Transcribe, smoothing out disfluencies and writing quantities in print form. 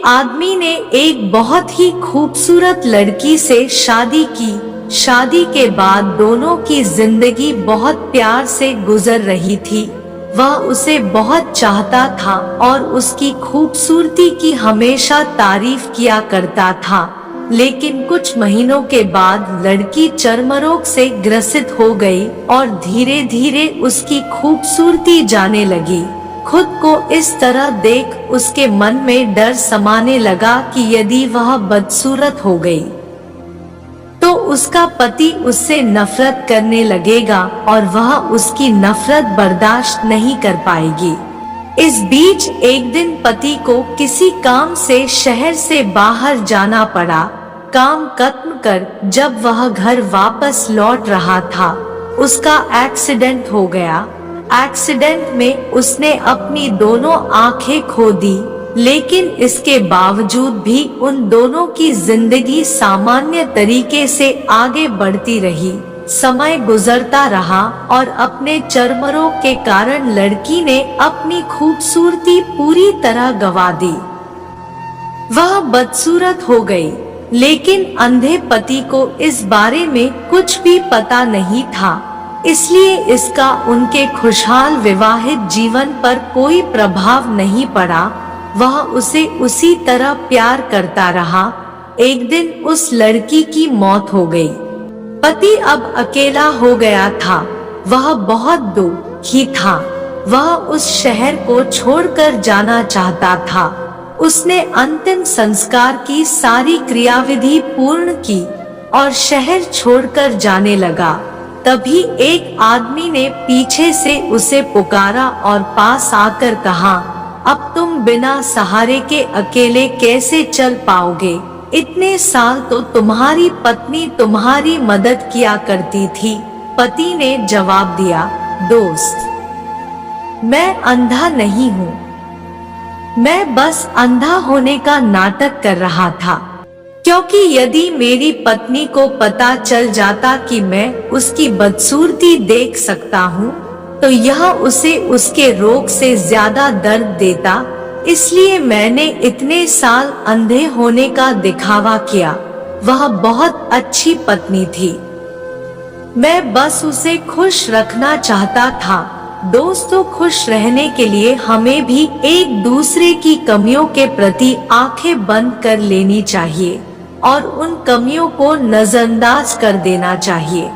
आदमी ने एक बहुत ही खूबसूरत लड़की से शादी की। शादी के बाद दोनों की जिंदगी बहुत प्यार से गुजर रही थी। वह उसे बहुत चाहता था और उसकी खूबसूरती की हमेशा तारीफ किया करता था। लेकिन कुछ महीनों के बाद लड़की चर्मरोग से ग्रसित हो गई और धीरे धीरे उसकी खूबसूरती जाने लगी। खुद को इस तरह देख उसके मन में डर समाने लगा कि यदि वह बदसूरत हो गई तो उसका पति उससे नफरत करने लगेगा और वह उसकी नफरत बर्दाश्त नहीं कर पाएगी। इस बीच एक दिन पति को किसी काम से शहर से बाहर जाना पड़ा। काम खत्म कर जब वह घर वापस लौट रहा था, उसका एक्सीडेंट हो गया। एक्सीडेंट में उसने अपनी दोनों आंखें खो दी, लेकिन इसके बावजूद भी उन दोनों की जिंदगी सामान्य तरीके से आगे बढ़ती रही। समय गुजरता रहा और अपने चर्मरोग के कारण लड़की ने अपनी खूबसूरती पूरी तरह गंवा दी। वह बदसूरत हो गई, लेकिन अंधे पति को इस बारे में कुछ भी पता नहीं था, इसलिए इसका उनके खुशहाल विवाहित जीवन पर कोई प्रभाव नहीं पड़ा। वह उसे उसी तरह प्यार करता रहा। एक दिन उस लड़की की मौत हो गई। पति अब अकेला हो गया था। वह बहुत दुखी था। वह उस शहर को छोड़कर जाना चाहता था। उसने अंतिम संस्कार की सारी क्रियाविधि पूर्ण की और शहर छोड़कर जाने लगा। तभी एक आदमी ने पीछे से उसे पुकारा और पास आकर कहा, अब तुम बिना सहारे के अकेले कैसे चल पाओगे? इतने साल तो तुम्हारी पत्नी तुम्हारी मदद किया करती थी। पति ने जवाब दिया, दोस्त, मैं अंधा नहीं हूँ। मैं बस अंधा होने का नाटक कर रहा था, क्योंकि यदि मेरी पत्नी को पता चल जाता कि मैं उसकी बदसूरती देख सकता हूँ, तो यह उसे उसके रोग से ज्यादा दर्द देता। इसलिए मैंने इतने साल अंधे होने का दिखावा किया। वह बहुत अच्छी पत्नी थी। मैं बस उसे खुश रखना चाहता था। दोस्तों, खुश रहने के लिए हमें भी एक दूसरे की कमियों के प्रति आंखें बंद कर लेनी चाहिए और उन कमियों को नजरअंदाज कर देना चाहिए।